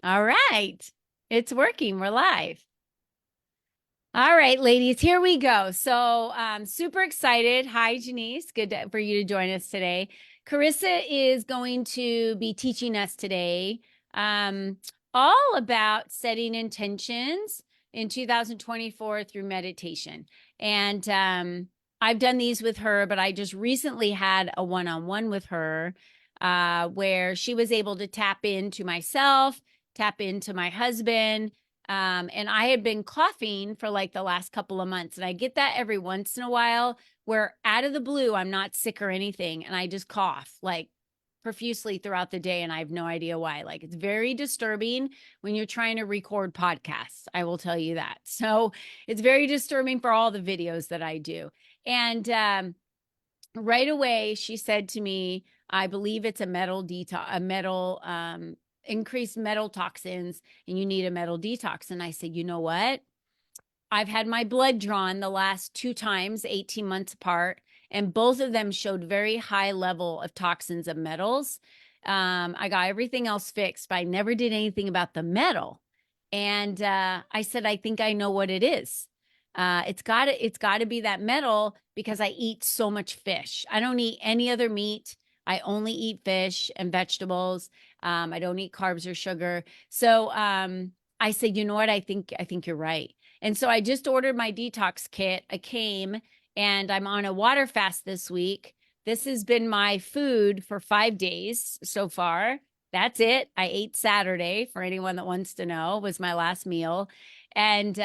All right. It's working. We're live. All right, ladies, here we go. So super excited. Hi, Janice. For you to join us today. Charissa is going to be teaching us today um, all about setting intentions in 2024 through meditation. And I've done these with her, but I just recently had a one-on-one with her where she was able to tap into myself, tap into my husband, and I had been coughing for like the last couple of months. And I get that every once in a while where out of the blue, I'm not sick or anything. And I just cough like profusely throughout the day. And I have no idea why. Like it's very disturbing when you're trying to record podcasts. I will tell you that. So it's very disturbing for all the videos that I do. And right away, she said to me, I believe it's a metal detox, increased metal toxins, and you need a metal detox. And I said, you know what? I've had my blood drawn the last 2 times, 18 months apart, and both of them showed very high level of toxins of metals. I got everything else fixed, but I never did anything about the metal. And I said, I think I know what it is. It's got to be that metal because I eat so much fish. I don't eat any other meat. I only eat fish and vegetables. I don't eat carbs or sugar. So I said, you know what? I think you're right. And so I just ordered my detox kit. I came and I'm on a water fast this week. This has been my food for 5 days so far. That's it. I ate Saturday, for anyone that wants to know, was my last meal. And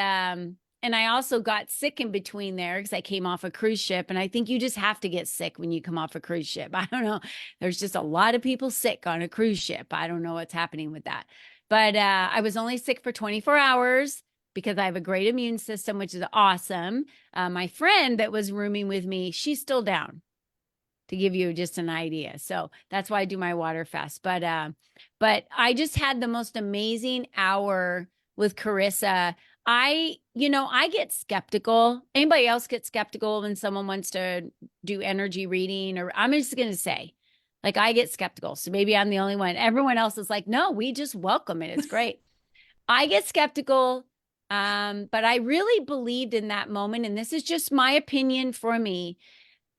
I also got sick in between there because I came off a cruise ship. And I think you just have to get sick when you come off a cruise ship. I don't know. There's just a lot of people sick on a cruise ship. I don't know what's happening with that. But I was only sick for 24 hours because I have a great immune system, which is awesome. My friend that was rooming with me, she's still down, to give you just an idea. So that's why I do my water fast. But I just had the most amazing hour with Charissa. I get skeptical. Anybody else get skeptical when someone wants to do energy reading? Or I'm just going to say, like, I get skeptical. So maybe I'm the only one. Everyone else is like, no, we just welcome it. It's great. I get skeptical. But I really believed in that moment. And this is just my opinion for me,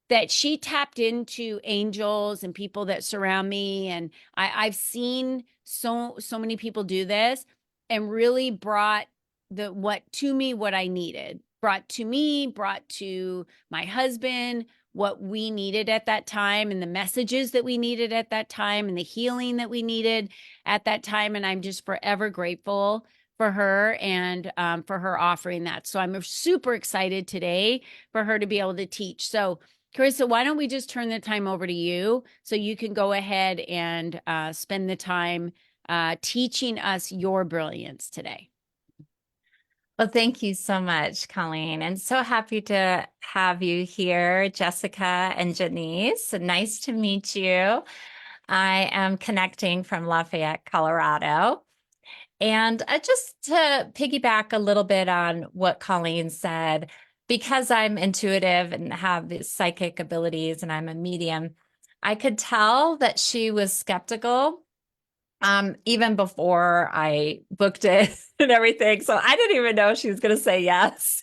that she tapped into angels and people that surround me. And I've seen so many people do this and really brought what I needed, brought to my husband what we needed at that time, and the messages that we needed at that time, and the healing that we needed at that time. And I'm just forever grateful for her and for her offering that. So I'm super excited today for her to be able to teach. So Charissa, why don't we just turn the time over to you so you can go ahead and spend the time teaching us your brilliance today. Well, thank you so much, Colleen, and so happy to have you here, Jessica and Janice. Nice to meet you. I am connecting from Lafayette, Colorado. And just to piggyback a little bit on what Colleen said, because I'm intuitive and have these psychic abilities and I'm a medium, I could tell that she was skeptical even before I booked it and everything. So I didn't even know she was going to say yes.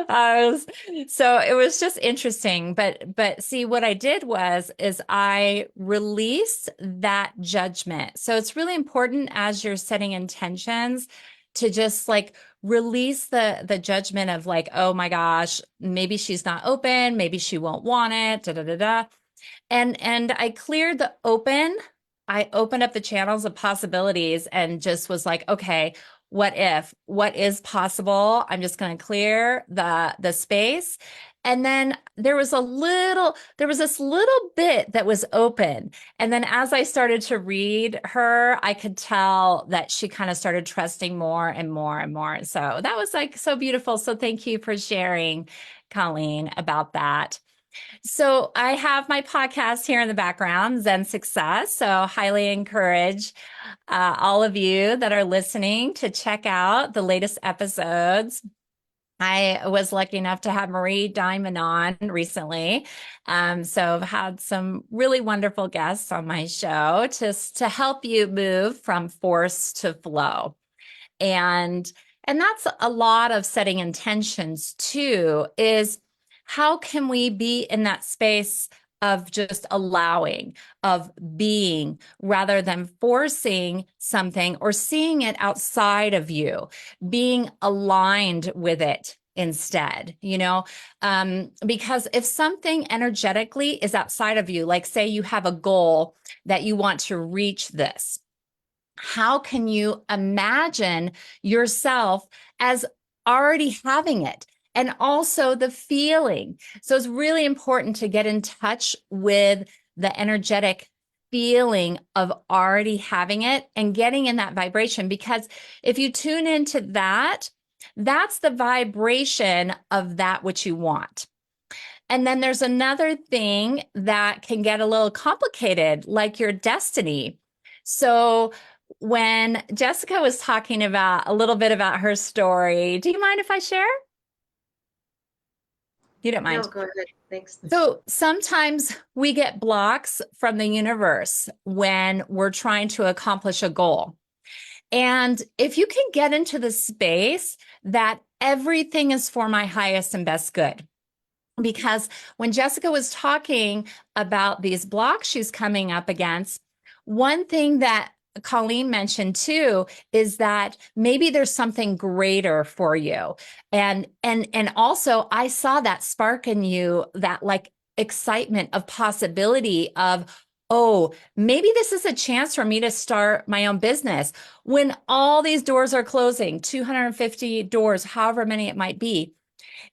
So it was just interesting. But see, what I did is I released that judgment. So it's really important as you're setting intentions to just like release the judgment of like, oh my gosh, maybe she's not open, maybe she won't want it, da da da da. And I cleared the open. I opened up the channels of possibilities and just was like, okay, what if? What is possible? I'm just going to clear the space. And then there was this little bit that was open. And then as I started to read her, I could tell that she kind of started trusting more and more and more. So that was like so beautiful. So thank you for sharing, Colleen, about that. So I have my podcast here in the background, Zen Success. So highly encourage all of you that are listening to check out the latest episodes. I was lucky enough to have Marie Diamond on recently. So I've had some really wonderful guests on my show to help you move from force to flow. And that's a lot of setting intentions too, is how can we be in that space of just allowing, of being, rather than forcing something or seeing it outside of you, being aligned with it instead, because if something energetically is outside of you, like say you have a goal that you want to reach this, how can you imagine yourself as already having it? And also the feeling. So it's really important to get in touch with the energetic feeling of already having it and getting in that vibration. Because if you tune into that, that's the vibration of that which you want. And then there's another thing that can get a little complicated, like your destiny. So when Jessica was talking about a little bit about her story, do you mind if I share? You don't mind? No, go ahead. Thanks. So sometimes we get blocks from the universe when we're trying to accomplish a goal. And if you can get into the space that everything is for my highest and best good, because when Jessica was talking about these blocks she's coming up against, one thing that Colleen mentioned too is that maybe there's something greater for you. And also I saw that spark in you, that like excitement of possibility of, oh, maybe this is a chance for me to start my own business when all these doors are closing, 250 doors, however many it might be.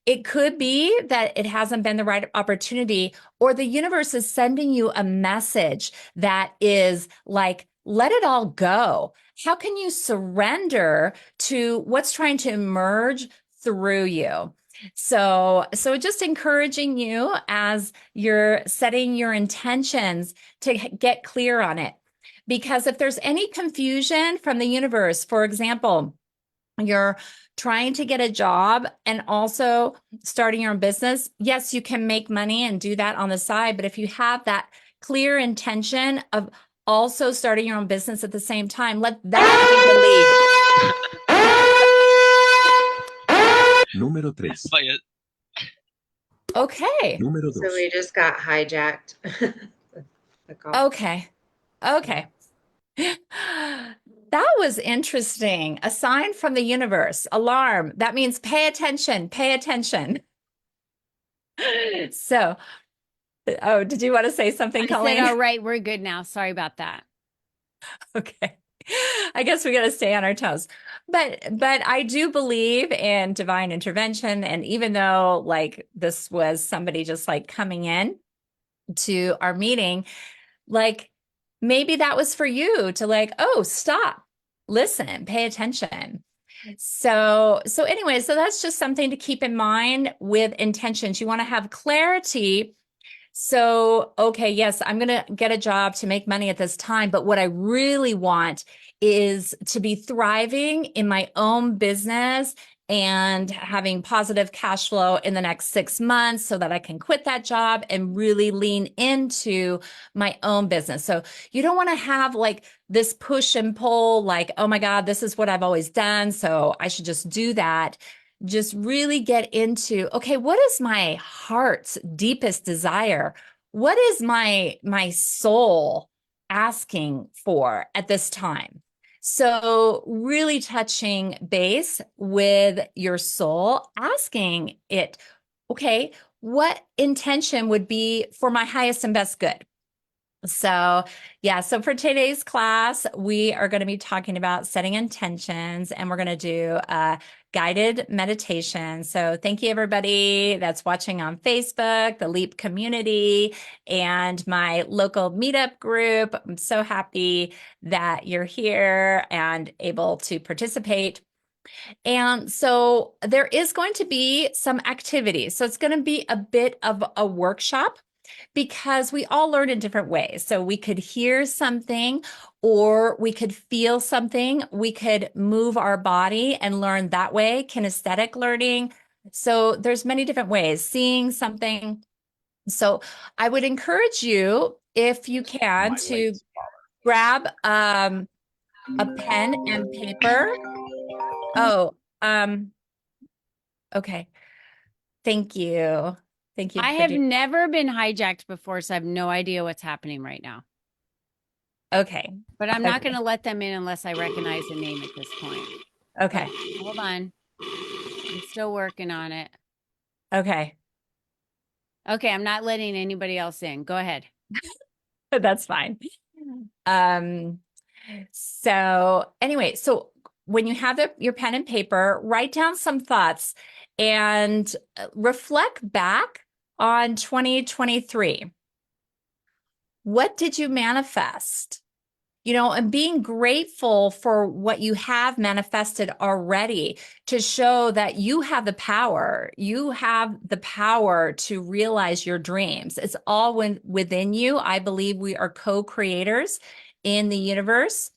It could be that it hasn't been the right opportunity, or the universe is sending you a message that is like, let it all go. How can you surrender to what's trying to emerge through you? So just encouraging you as you're setting your intentions to get clear on it. Because if there's any confusion from the universe, for example, you're trying to get a job and also starting your own business, yes, you can make money and do that on the side. But if you have that clear intention of also starting your own business at the same time, let that be the lead. Número 3. Vaya, Okay. Número So 2. we just got hijacked. The call. Okay. That was interesting. A sign from the universe. Alarm. That means pay attention. Pay attention. So, oh, did you want to say something, I Colleen? said, all right, we're good now. Sorry about that. Okay. I guess we got to stay on our toes. But I do believe in divine intervention. And even though like this was somebody just like coming in to our meeting, like maybe that was for you to like, oh, stop, listen, pay attention. So anyway, so that's just something to keep in mind with intentions. You want to have clarity. So, okay, yes, I'm going to get a job to make money at this time, but what I really want is to be thriving in my own business and having positive cash flow in the next 6 months so that I can quit that job and really lean into my own business. So you don't want to have like this push and pull, like, oh my God, this is what I've always done, so I should just do that. Just really get into, okay, what is my heart's deepest desire? What is my soul asking for at this time? So really touching base with your soul, asking it, okay, what intention would be for my highest and best good? So yeah, so for today's class, we are going to be talking about setting intentions, and we're going to do a guided meditation. So thank you everybody that's watching on Facebook, the LEAP community, and my local meetup group. I'm so happy that you're here and able to participate. And so there is going to be some activities. So it's going to be a bit of a workshop, because we all learn in different ways. So we could hear something, or we could feel something. We could move our body and learn that way, kinesthetic learning. So there's many different ways, seeing something. So I would encourage you, if you can, to grab a pen and paper. Oh, okay. Thank you. Thank you I for have doing. never been hijacked before, so I have no idea what's happening right now. Okay. But I'm not Okay. going to let them in unless I recognize the name at this point. Okay. Hold on. I'm still working on it. Okay. Okay, I'm not letting anybody else in. Go ahead. That's fine. Um, so anyway, so when you have your pen and paper, write down some thoughts and reflect back on 2023. What did you manifest? And being grateful for what you have manifested already to show that you have the power. You have the power to realize your dreams. It's all within you. I believe we are co-creators in the universe.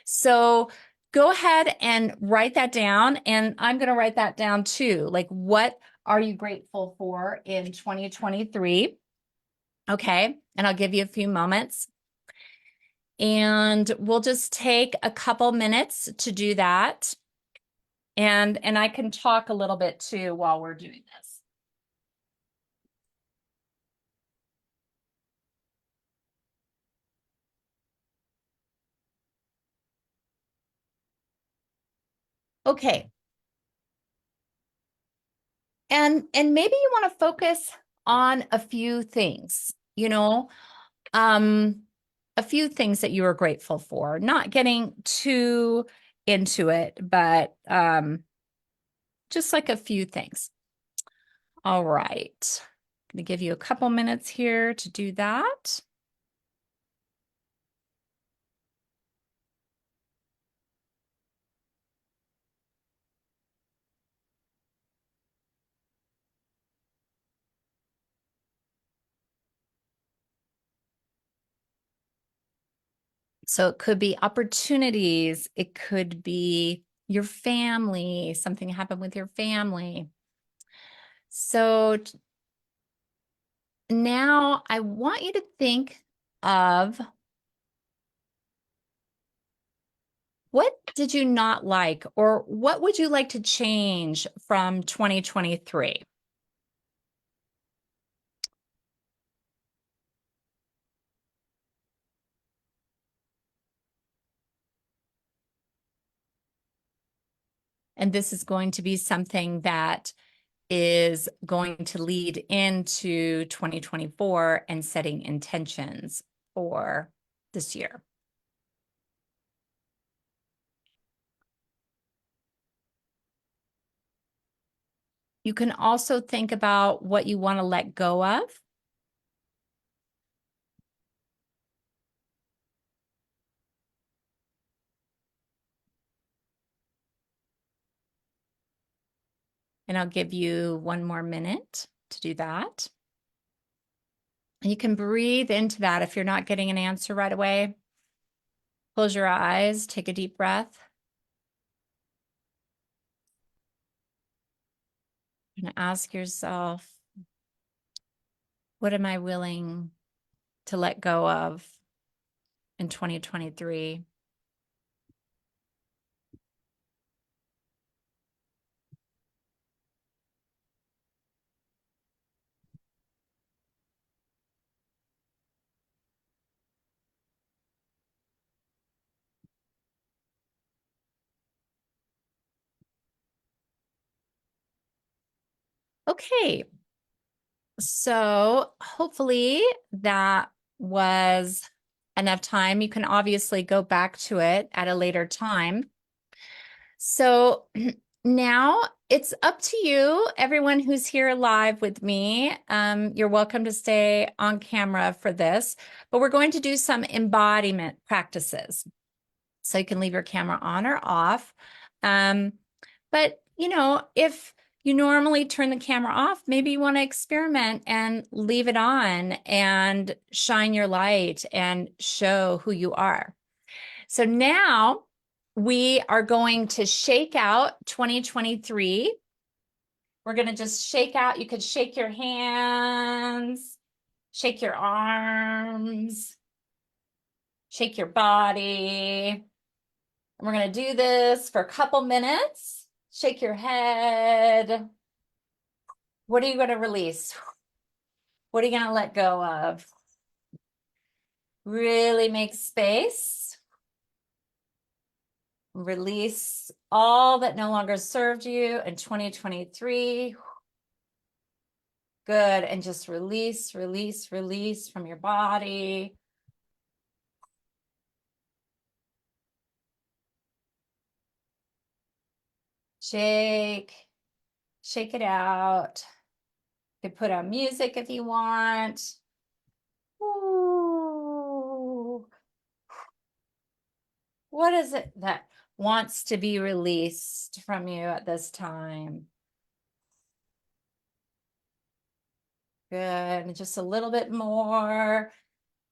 So go ahead and write that down. And I'm going to write that down too. Like, what are you grateful for in 2023? Okay. And I'll give you a few moments. And we'll just take a couple minutes to do that. And I can talk a little bit too while we're doing this. Okay. And maybe you want to focus on a few things, a few things that you are grateful for, not getting too into it, but just like a few things. All right. I'm going to give you a couple minutes here to do that. So it could be opportunities. It could be your family, something happened with your family. So now I want you to think of, what did you not like, or what would you like to change from 2023? And this is going to be something that is going to lead into 2024 and setting intentions for this year. You can also think about what you want to let go of. And I'll give you one more minute to do that. And you can breathe into that if you're not getting an answer right away. Close your eyes, take a deep breath. And ask yourself, what am I willing to let go of in 2023? Okay. So hopefully that was enough time. You can obviously go back to it at a later time. So now it's up to you, everyone who's here live with me. You're welcome to stay on camera for this, but we're going to do some embodiment practices. So you can leave your camera on or off. But if you normally turn the camera off, maybe you want to experiment and leave it on and shine your light and show who you are. So now we are going to shake out 2023 We're going to just shake out. You could shake your hands, shake your arms, shake your body. And we're going to do this for a couple minutes. Shake your head. What are you going to release? What are you going to let go of? Really make space. Release all that no longer served you in 2023. Good. And just release, release, release from your body. Shake it out. You could put on music if you want. Ooh. What is it that wants to be released from you at this time? Good. And just a little bit more.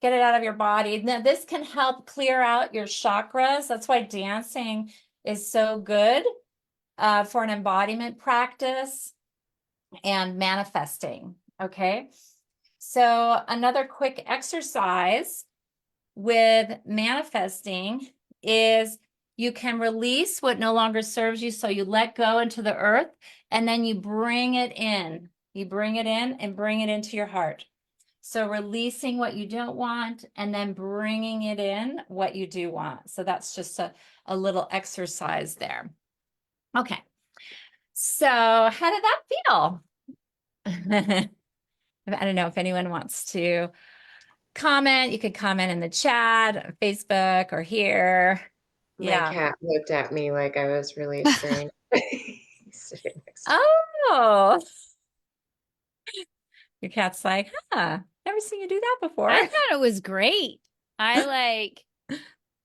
Get it out of your body. Now, this can help clear out your chakras. That's why dancing is so good for an embodiment practice and manifesting. Okay. So another quick exercise with manifesting is you can release what no longer serves you. So you let go into the earth and then you bring it in. You bring it in and bring it into your heart. So releasing what you don't want and then bringing it in what you do want. So that's just a little exercise there. Okay. So how did that feel? I don't know if anyone wants to comment. You could comment in the chat, Facebook, or here. My cat looked at me like I was really strange. Sitting next to me. Oh, your cat's like, never seen you do that before. I thought it was great. I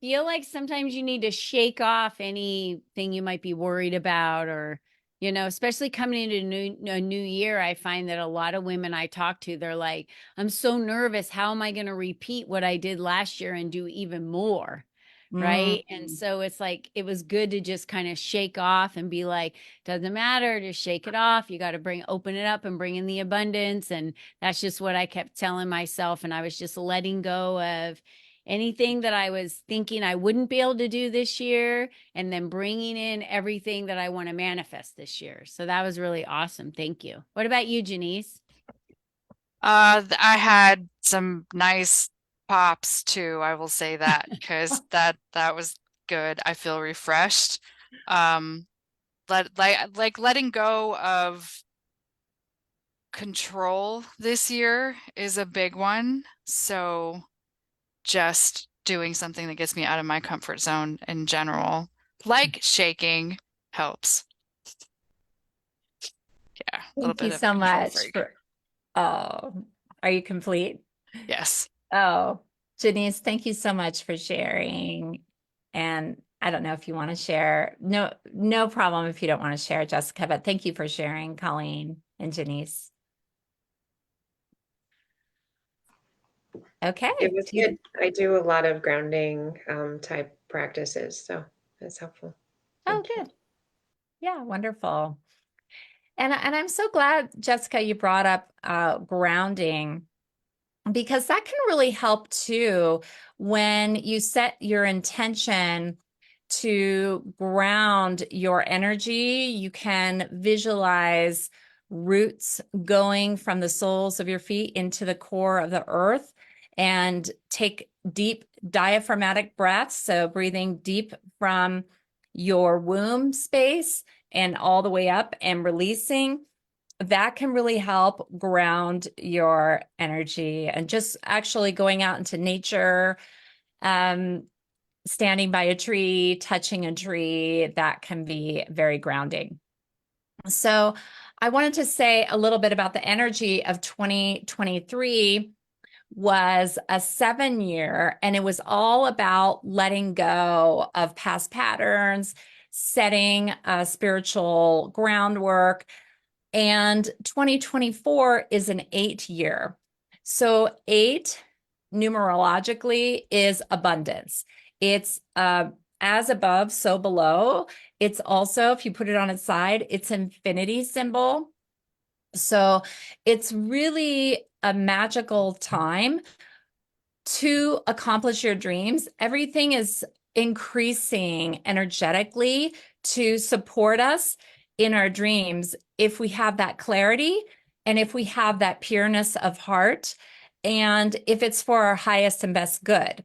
feel like sometimes you need to shake off anything you might be worried about, or, you know, especially coming into a new year. I find that a lot of women I talk to, they're like, I'm so nervous. How am I going to repeat what I did last year and do even more? Right. And so it's like, it was good to just kind of shake off and be like, doesn't matter, just shake it off. You got to open it up and bring in the abundance. And that's just what I kept telling myself. And I was just letting go of anything that I was thinking I wouldn't be able to do this year, and then bringing in everything that I want to manifest this year. So that was really awesome. Thank you. What about you, Janice? I had some nice pops too, I will say that, because that was good. I feel refreshed. Letting go of control this year is a big one. So just doing something that gets me out of my comfort zone in general, like shaking, helps. Yeah, a little Thank you bit of so control much freak. Oh, are you complete? Yes. Oh, Janice, thank you so much for sharing. And I don't know if you want to share. No problem if you don't want to share, Jessica, but thank you for sharing, Colleen and Janice. Okay. It was good. I do a lot of grounding type practices, so that's helpful. Oh, good. Yeah, wonderful. And I'm so glad, Jessica, you brought up grounding, because that can really help too when you set your intention to ground your energy. You can visualize roots going from the soles of your feet into the core of the earth, and take deep diaphragmatic breaths. So breathing deep from your womb space and all the way up and releasing. That can really help ground your energy. And just actually going out into nature, standing by a tree, touching a tree, that can be very grounding. So I wanted to say a little bit about the energy of 2023 was a 7-year, and it was all about letting go of past patterns, setting a spiritual groundwork. And 2024 is an 8-year. So 8 numerologically is abundance. It's as above, so below. It's also, if you put it on its side, it's infinity symbol. So it's really a magical time to accomplish your dreams. Everything is increasing energetically to support us in our dreams if we have that clarity and if we have that pureness of heart and if it's for our highest and best good.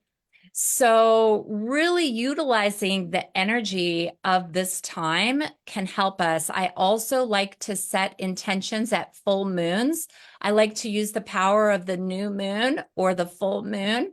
So really utilizing the energy of this time can help us. I also like to set intentions at full moons. I like to use the power of the new moon or the full moon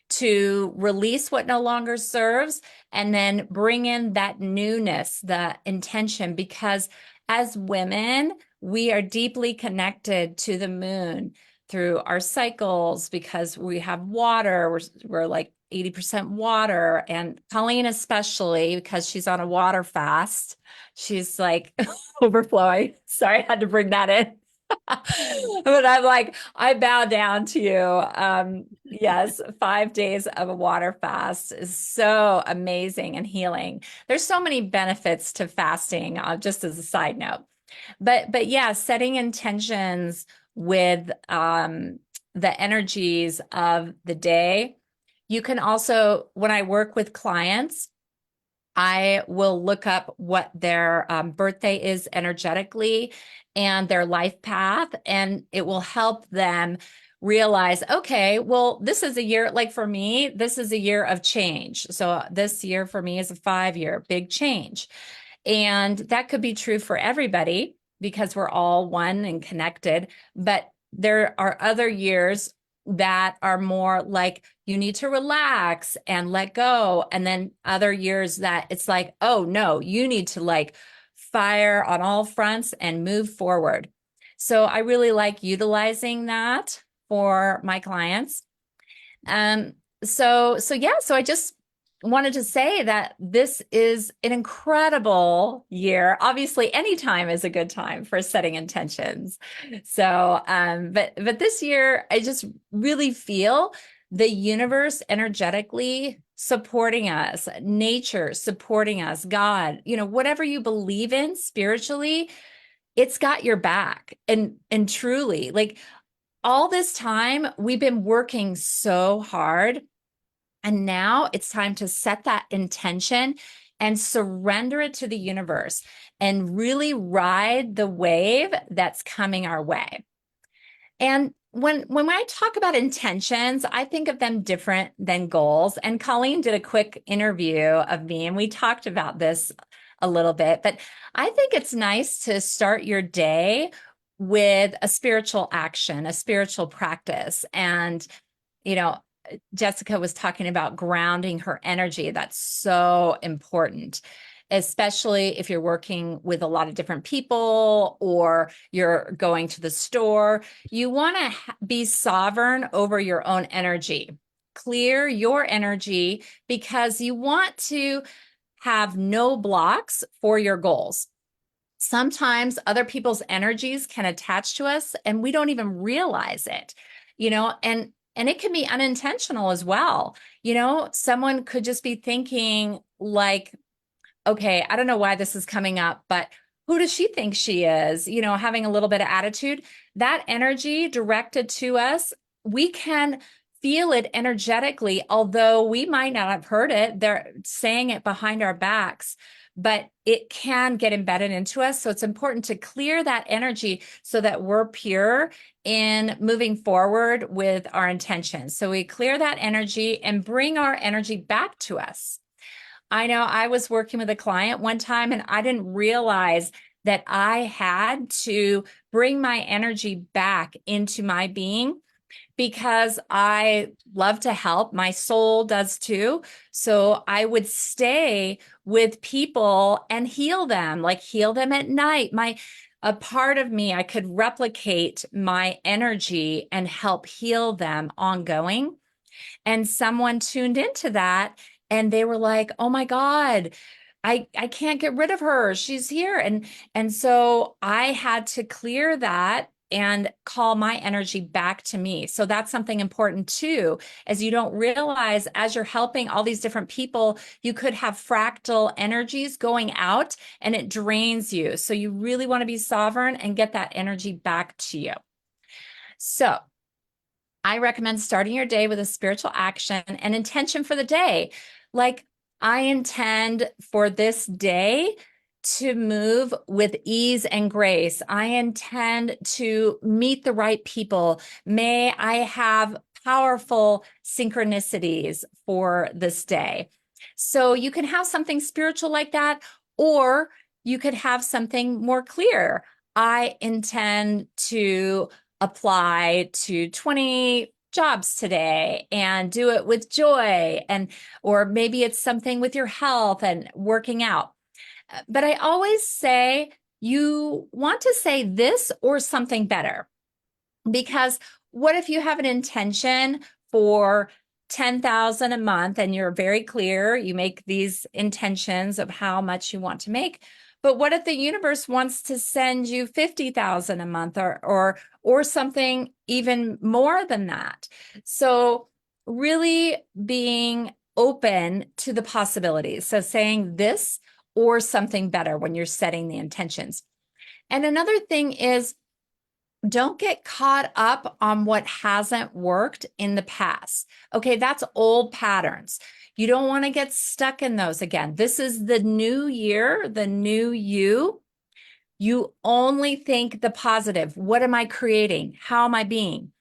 to release what no longer serves and then bring in that newness, the intention, because as women, we are deeply connected to the moon through our cycles because we have water. We're like 80% water, and Colleen especially because she's on a water fast. She's like overflowing. Sorry, I had to bring that in. But I'm like, I bow down to you. Yes, 5 days of a water fast is so amazing and healing. There's so many benefits to fasting, just as a side note. But yeah, setting intentions with the energies of the day. You can also, when I work with clients, I will look up what their birthday is energetically and their life path, and it will help them realize, okay, well, this is a year, like for me, this is a year of change. So this year for me is a 5-year big change. And that could be true for everybody because we're all one and connected. But there are other years that are more like you need to relax and let go. And then other years that it's like, oh no, you need to like fire on all fronts and move forward. So I really like utilizing that for my clients. So I just wanted to say that this is an incredible year. Obviously, any time is a good time for setting intentions. So, but this year, I just really feel the universe energetically supporting us, nature supporting us, God, whatever you believe in spiritually, it's got your back. And truly, like all this time, we've been working so hard. And now it's time to set that intention and surrender it to the universe and really ride the wave that's coming our way. And when I talk about intentions, I think of them different than goals. And Colleen did a quick interview of me, and we talked about this a little bit. But I think it's nice to start your day with a spiritual action, a spiritual practice. And, Jessica was talking about grounding her energy. That's so important, especially if you're working with a lot of different people or you're going to the store. You want to be sovereign over your own energy. Clear your energy because you want to have no blocks for your goals. Sometimes other people's energies can attach to us and we don't even realize it, and it can be unintentional as well. Someone could just be thinking like, okay, I don't know why this is coming up, but who does she think she is? Having a little bit of attitude, that energy directed to us, we can feel it energetically, although we might not have heard it. They're saying it behind our backs, but it can get embedded into us. So it's important to clear that energy so that we're pure in moving forward with our intentions. So we clear that energy and bring our energy back to us. I know I was working with a client one time and I didn't realize that I had to bring my energy back into my being because I love to help. My soul does too. So I would stay with people and heal them at night. A part of me, I could replicate my energy and help heal them ongoing. And someone tuned into that and they were like, oh my God, I can't get rid of her. She's here. And so I had to clear that and call my energy back to me. So that's something important too, as you don't realize as you're helping all these different people, you could have fractal energies going out and it drains you. So you really want to be sovereign and get that energy back to you. So I recommend starting your day with a spiritual action and intention for the day. Like, I intend for this day to move with ease and grace. I intend to meet the right people. May I have powerful synchronicities for this day. So you can have something spiritual like that, or you could have something more clear. I intend to apply to 20 jobs today and do it with joy, and or maybe it's something with your health and working out. But I always say you want to say this or something better, because what if you have an intention for 10,000 a month and you're very clear, you make these intentions of how much you want to make, but what if the universe wants to send you 50,000 a month or something even more than that? So really being open to the possibilities. So saying this or something better when you're setting the intentions. And another thing is, don't get caught up on what hasn't worked in the past. Okay, that's old patterns. You don't want to get stuck in those again. This is the new year, the new you. You only think the positive. What am I creating? How am I being?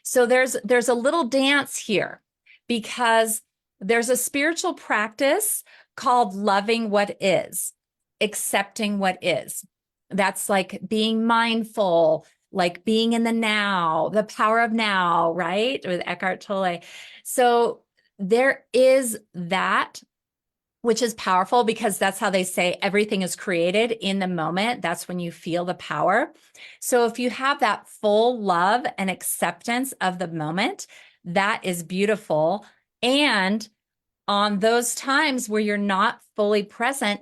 So there's a little dance here, because there's a spiritual practice called loving what is, accepting what is. That's like being mindful, like being in the now, the power of now, right? With Eckhart Tolle. So there is that, which is powerful, because that's how they say everything is created in the moment. That's when you feel the power. So if you have that full love and acceptance of the moment, that is beautiful. And on those times where you're not fully present,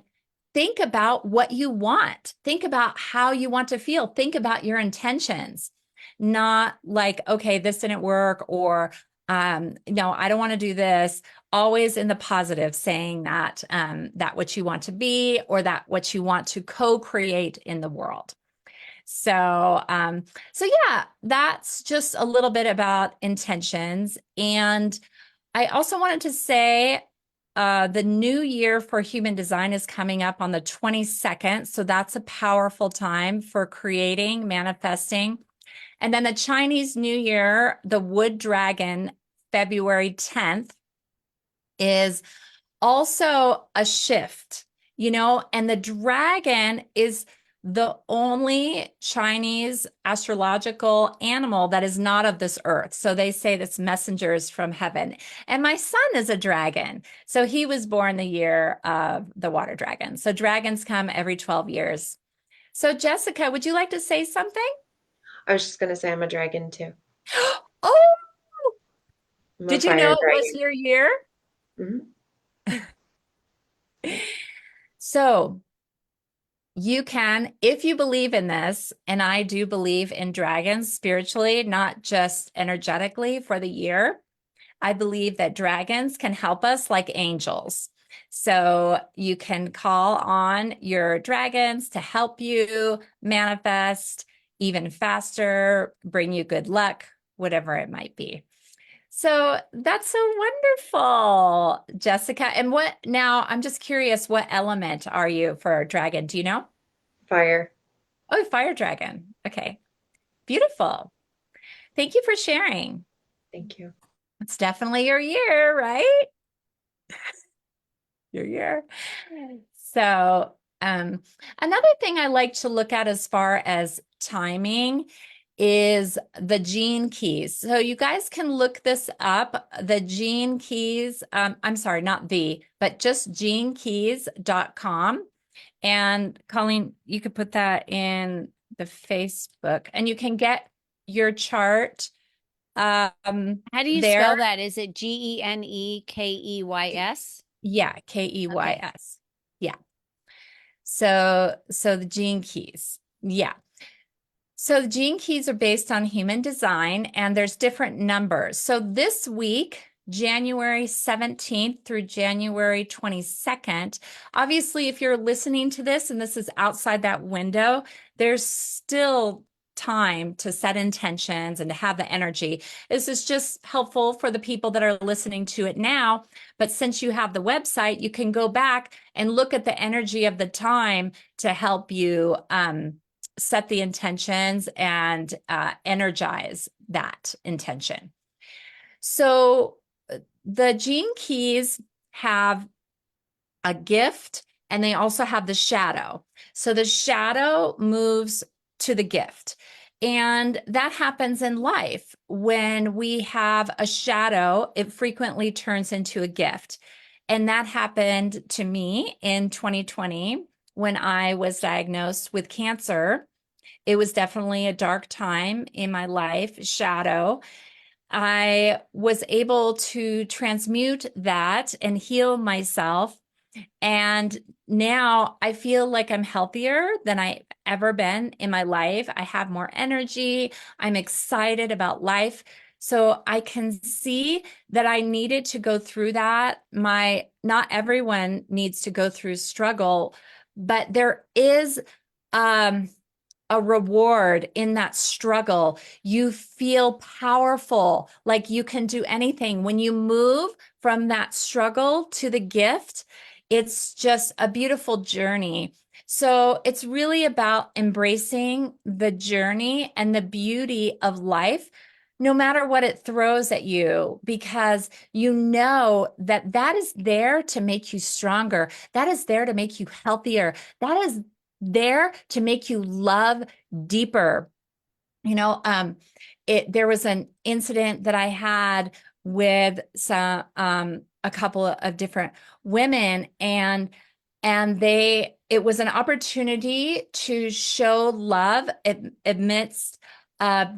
think about what you want. Think about how you want to feel. Think about your intentions, not like, okay, this didn't work, or no, I don't want to do this. Always in the positive, saying that that what you want to be, or that what you want to co-create in the world. So, so yeah, that's just a little bit about intentions. And I also wanted to say, the new year for human design is coming up on the 22nd. So that's a powerful time for creating, manifesting. And then the Chinese New Year, the Wood Dragon, February 10th, is also a shift, and the dragon is the only Chinese astrological animal that is not of this earth. So they say that's messengers from heaven. And my son is a dragon. So he was born the year of the water dragon. So dragons come every 12 years. So Jessica, would you like to say something? I was just gonna say I'm a dragon too. Oh, I'm a did you fire know it was dragon. your year? Mhm. So you can, if you believe in this, and I do believe in dragons spiritually, not just energetically for the year. I believe that dragons can help us like angels. So you can call on your dragons to help you manifest even faster, bring you good luck, whatever it might be. So that's so wonderful, Jessica. And now I'm just curious, what element are you for dragon? Do you know? Fire. Oh, fire dragon. Okay. Beautiful. Thank you for sharing. Thank you. It's definitely your year, right? Your year. So, another thing I like to look at as far as timing is the gene keys. So you guys can look this up, the gene keys. I'm sorry, not but just genekeys.com. And Colleen, you could put that in the Facebook, and you can get your chart How do you there. spell that? Is it GeneKeys? Yeah, Keys. Yeah. So the gene keys. Yeah. So the gene keys are based on human design, and there's different numbers. So this week, January 17th through January 22nd, obviously, if you're listening to this and this is outside that window, there's still time to set intentions and to have the energy. This is just helpful for the people that are listening to it now. But since you have the website, you can go back and look at the energy of the time to help you set the intentions and energize that intention. So the gene keys have a gift and they also have the shadow. So the shadow moves to the gift. And that happens in life. When we have a shadow, it frequently turns into a gift. And that happened to me in 2020 when I was diagnosed with cancer. It was definitely a dark time in my life, shadow. I was able to transmute that and heal myself. And now I feel like I'm healthier than I've ever been in my life. I have more energy. I'm excited about life. So I can see that I needed to go through that. Not everyone needs to go through struggle, but there is a reward in that struggle. You feel powerful, like you can do anything. When you move from that struggle to the gift, it's just a beautiful journey. So it's really about embracing the journey and the beauty of life, no matter what it throws at you, because you know that that is there to make you stronger. That is there to make you healthier. That is there to make you love deeper. There was an incident that I had with a couple of different women, and it was an opportunity to show love amidst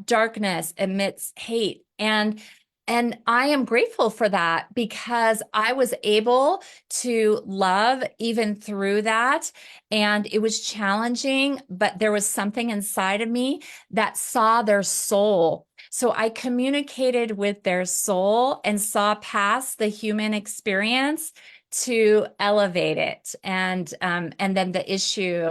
darkness, amidst hate. And I am grateful for that, because I was able to love even through that. And it was challenging, but there was something inside of me that saw their soul. So I communicated with their soul and saw past the human experience to elevate it. And then the issue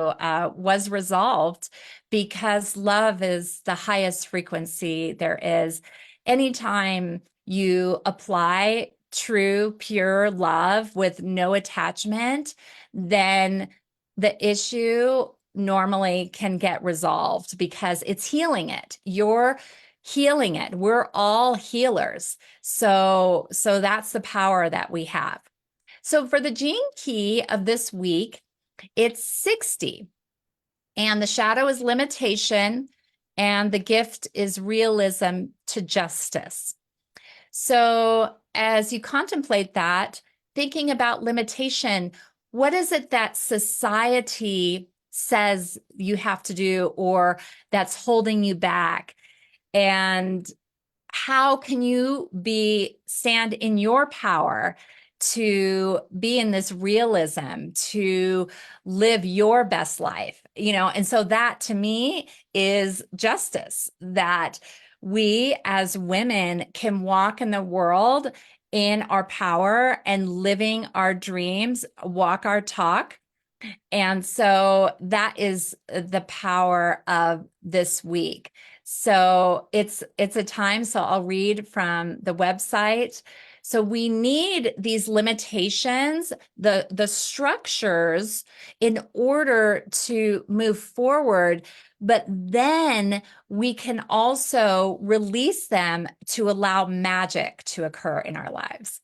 was resolved, because love is the highest frequency there is. Anytime you apply true, pure love with no attachment, then the issue normally can get resolved, because it's healing it. You're healing it. We're all healers. So that's the power that we have. So for the gene key of this week, it's 60. And the shadow is limitation, and the gift is realism to justice. So as you contemplate that, thinking about limitation, what is it that society says you have to do, or that's holding you back? And how can you stand in your power to be in this realism, to live your best life? And so that to me is justice, that we as women can walk in the world in our power and living our dreams, walk our talk. And so that is the power of this week. So it's a time. So I'll read from the website. So we need these limitations, the structures, in order to move forward. But then we can also release them to allow magic to occur in our lives.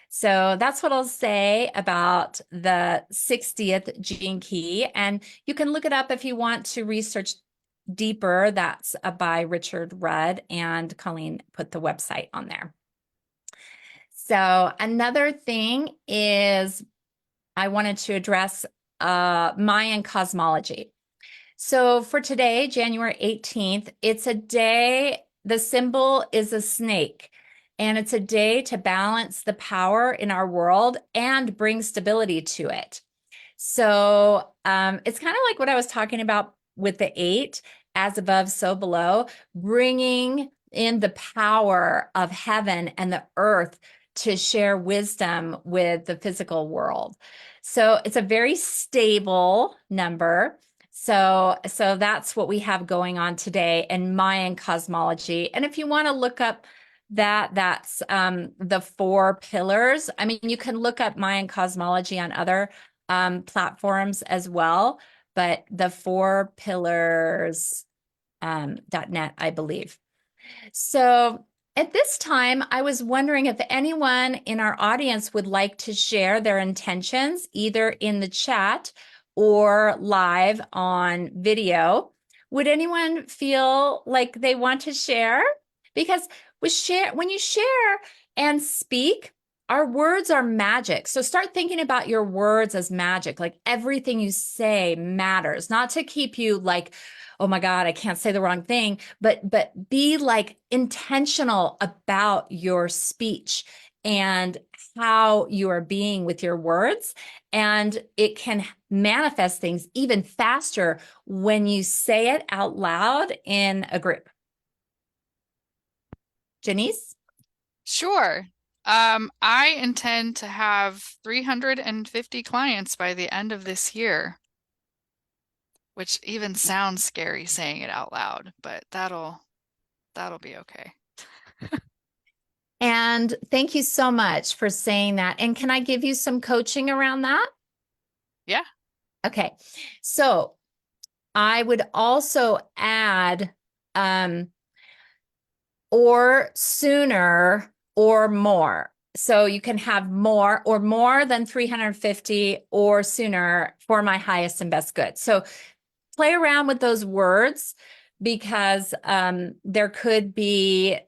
So that's what I'll say about the 60th gene key. And you can look it up if you want to research deeper. That's by Richard Rudd, and Colleen put the website on there. So another thing is I wanted to address Mayan cosmology. So for today, January 18th, it's a day, the symbol is a snake. And it's a day to balance the power in our world and bring stability to it. So it's kind of like what I was talking about with the 8. as above, so below, bringing in the power of heaven and the earth to share wisdom with the physical world. So it's a very stable number. So that's what we have going on today in Mayan cosmology. And if you want to look up that's the 4 pillars. I mean, you can look up Mayan cosmology on other platforms as well, but the 4 pillars .net, I believe. So at this time, I was wondering if anyone in our audience would like to share their intentions, either in the chat or live on video. Would anyone feel like they want to share? Because when you share and speak, our words are magic. So start thinking about your words as magic. Like everything you say matters, not to keep you like, oh my God, I can't say the wrong thing, but be like intentional about your speech and how you are being with your words. And it can manifest things even faster when you say it out loud in a group. Janice? Sure. I intend to have 350 clients by the end of this year, which even sounds scary saying it out loud, but that'll be okay. And thank you so much for saying that. And can I give you some coaching around that? Yeah. Okay. So I would also add or sooner or more. So you can have more or more than 350 or sooner for my highest and best good. So play around with those words because there could be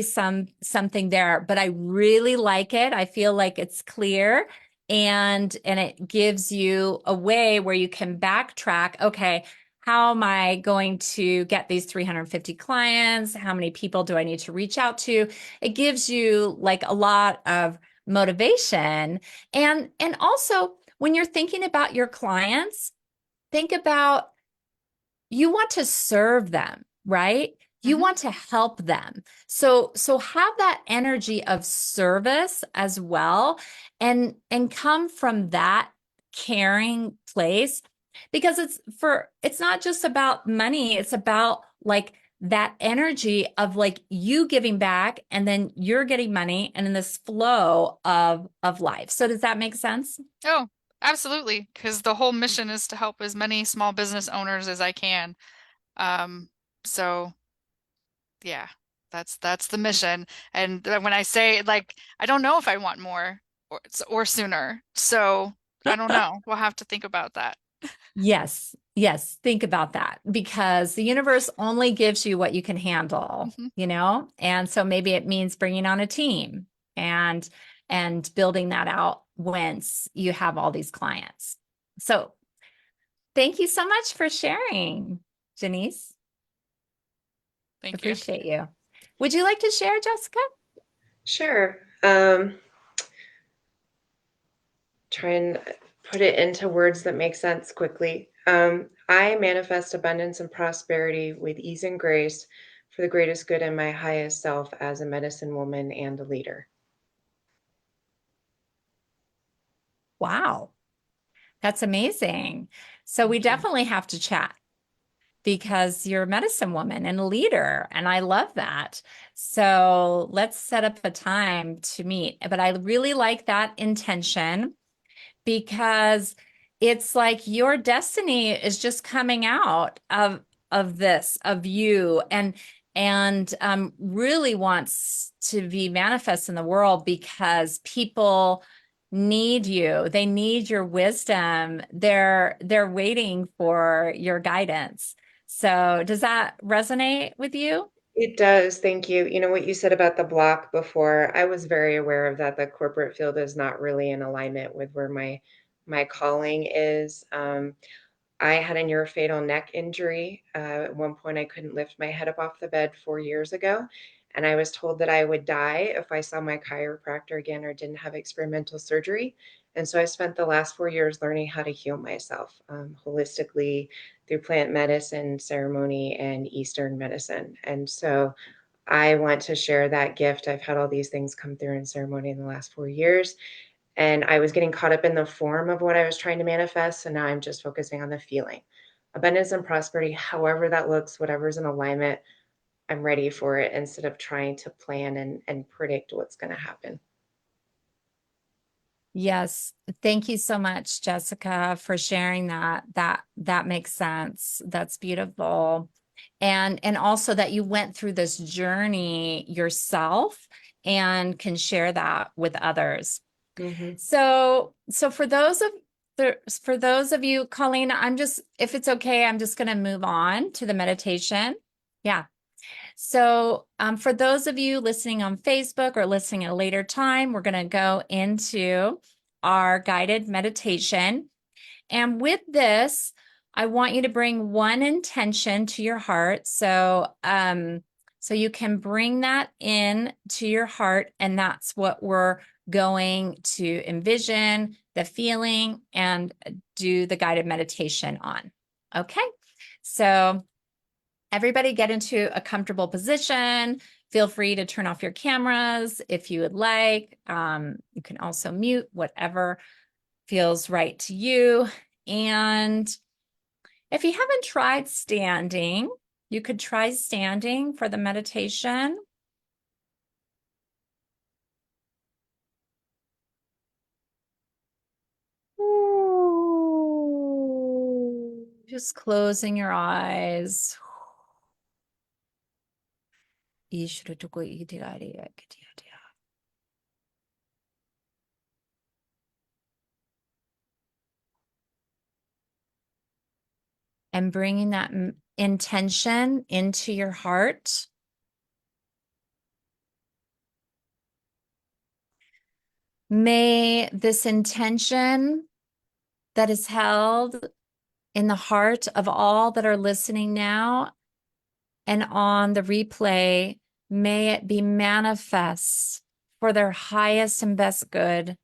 something there, but I really like it. I feel like it's clear and it gives you a way where you can backtrack. Okay, how am I going to get these 350 clients? How many people do I need to reach out to? It gives you like a lot of motivation. And also when you're thinking about your clients, think about you want to serve them, right? You Mhm. want to help them. So have that energy of service as well and come from that caring place because it's not just about money, it's about like that energy of like you giving back and then you're getting money and in this flow of life. So does that make sense? Oh, absolutely. Because the whole mission is to help as many small business owners as I can. So yeah, that's the mission. And when I say like, I don't know if I want more or sooner. So I don't know. We'll have to think about that. Yes, yes. Think about that because the universe only gives you what you can handle, Mhm. And so maybe it means bringing on a team and building that out once you have all these clients. So thank you so much for sharing, Janice. Thank you. Appreciate you. Would you like to share, Jessica? Sure. Try and put it into words that make sense quickly. I manifest abundance and prosperity with ease and grace for the greatest good in my highest self as a medicine woman and a leader. Wow, that's amazing. So we Thank you. definitely have to chat because you're a medicine woman and a leader, and I love that. So let's set up a time to meet. But I really like that intention because it's like your destiny is just coming out of this, of you, and really wants to be manifest in the world because people need you. They need your wisdom. They're waiting for your guidance. So does that resonate with you? It does. Thank you. You know what you said about the block before, I was very aware of that. The corporate field is not really in alignment with where my calling is. I had a near fatal neck injury. At one point, I couldn't lift my head up off the bed 4 years ago. And I was told that I would die if I saw my chiropractor again or didn't have experimental surgery. And so I spent the last 4 years learning how to heal myself holistically through plant medicine, ceremony, and Eastern medicine. And so I want to share that gift. I've had all these things come through in ceremony in the last 4 years. And I was getting caught up in the form of what I was trying to manifest. And now I'm just focusing on the feeling. Abundance and prosperity, however that looks, whatever's in alignment, I'm ready for it instead of trying to plan and predict what's going to happen. Yes. Thank you so much, Jessica, for sharing that. That makes sense. That's beautiful. And also that you went through this journey yourself and can share that with others. Mm-hmm. So for those of you, Colleen, if it's okay, I'm just going to move on to the meditation. Yeah. So for those of you listening on Facebook or listening at a later time, we're going to go into our guided meditation. And with this, I want you to bring one intention to your heart. So you can bring that in to your heart, and that's what we're going to envision, the feeling, and do the guided meditation on. Okay. So everybody get into a comfortable position. Feel free to turn off your cameras if you would like. You can also mute whatever feels right to you. And if you haven't tried standing, you could try standing for the meditation. Ooh, just closing your eyes. And bringing that intention into your heart. May this intention that is held in the heart of all that are listening now and on the replay, may it be manifest for their highest and best good.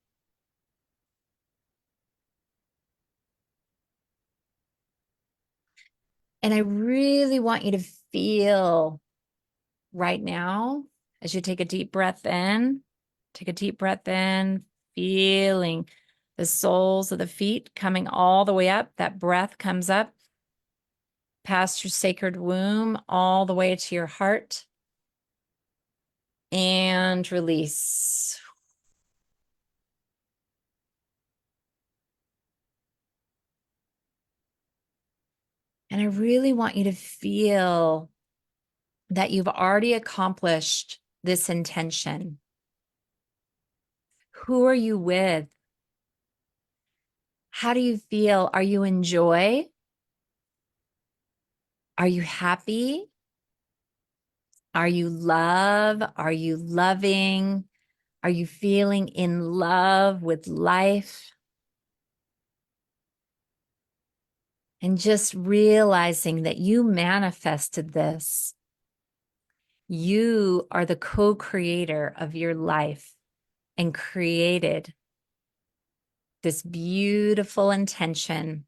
And I really want you to feel right now, as you take a deep breath in, feeling the soles of the feet coming all the way up. That breath comes up past your sacred womb, all the way to your heart. And release. And I really want you to feel that you've already accomplished this intention. Who are you with? How do you feel? Are you in joy? Are you happy? Are you love? Are you loving? Are you feeling in love with life? And just realizing that you manifested this. You are the co-creator of your life and created this beautiful intention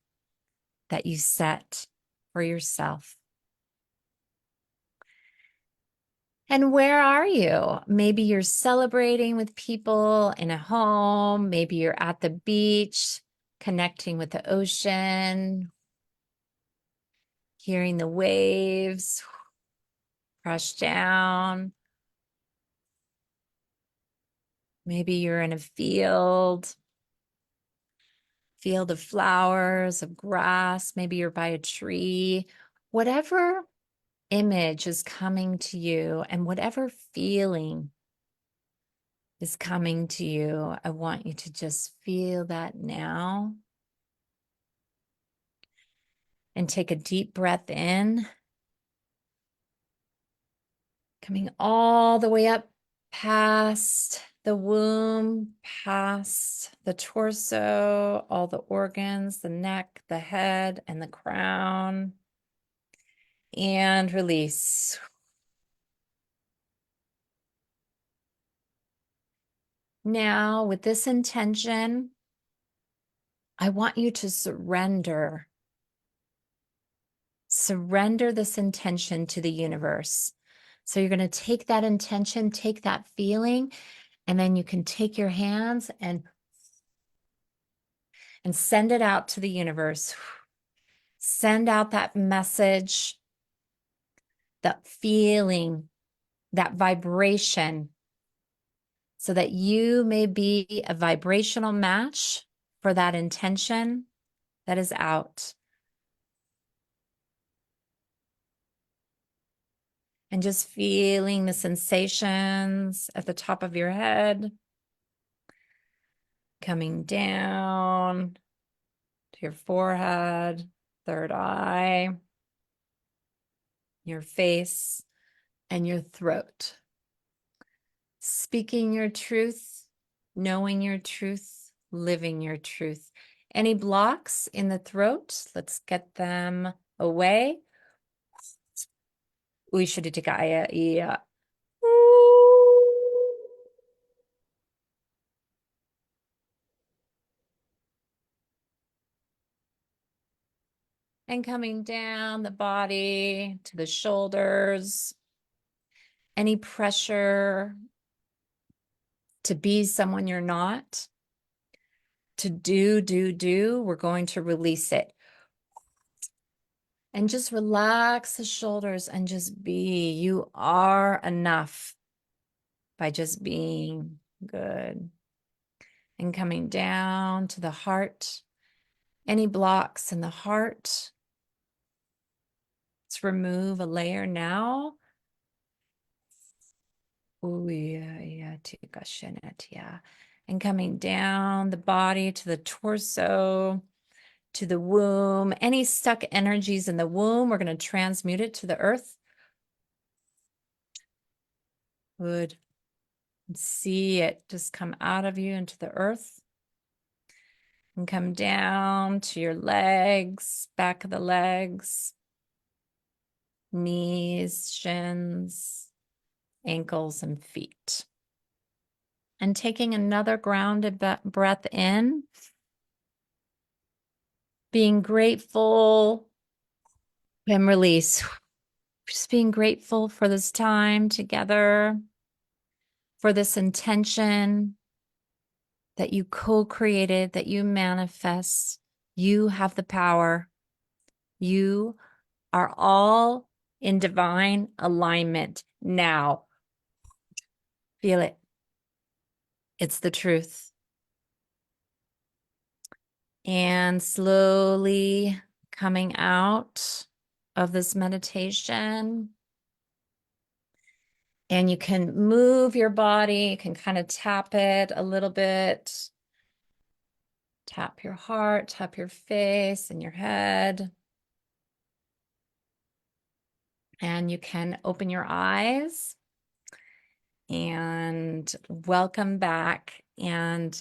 that you set for yourself. And where are you? Maybe you're celebrating with people in a home. Maybe you're at the beach, connecting with the ocean, hearing the waves crash down. Maybe you're in a field of flowers, of grass. Maybe you're by a tree. Whatever image is coming to you and whatever feeling is coming to you, I want you to just feel that now. And take a deep breath in, coming all the way up past the womb, past the torso, all the organs, the neck, the head, and the crown. And release. Now, with this intention, I want you to surrender this intention to the universe. So you're going to take that intention, take that feeling, and then you can take your hands and send it out to the universe. Send out that message, that feeling, that vibration, so that you may be a vibrational match for that intention that is out. And just feeling the sensations at the top of your head, coming down to your forehead, third eye, your face, and your throat. Speaking your truth, knowing your truth, living your truth. Any blocks in the throat, let's get them away. Yeah. And coming down the body to the shoulders. Any pressure to be someone you're not, to do, we're going to release it. And just relax the shoulders and just be. You are enough by just being. Good. And coming down to the heart. Any blocks in the heart, let's remove a layer now. And coming down the body to the torso, to the womb. Any stuck energies in the womb, we're going to transmute it to the earth. Good. And see it just come out of you into the earth. And come down to your legs, back of the legs, knees, shins, ankles, and feet. And taking another grounded breath in, being grateful and release. Just being grateful for this time together, for this intention that you co-created, that you manifest. You have the power. You are all in divine alignment now. Feel it. It's the truth. And slowly coming out of this meditation. And you can move your body, you can kind of tap it a little bit. Tap your heart, tap your face and your head. And you can open your eyes and welcome back. And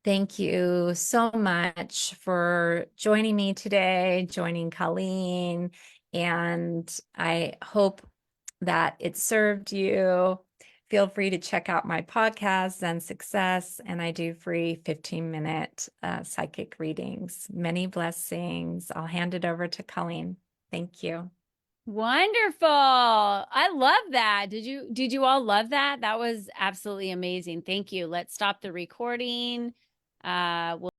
thank you so much for joining me today, joining Colleen. And I hope that it served you. Feel free to check out my podcast, Zen Success, and I do free 15-minute psychic readings. Many blessings. I'll hand it over to Colleen. Thank you. Wonderful. I love that. Did you all love that? That was absolutely amazing. Thank you. Let's stop the recording. We'll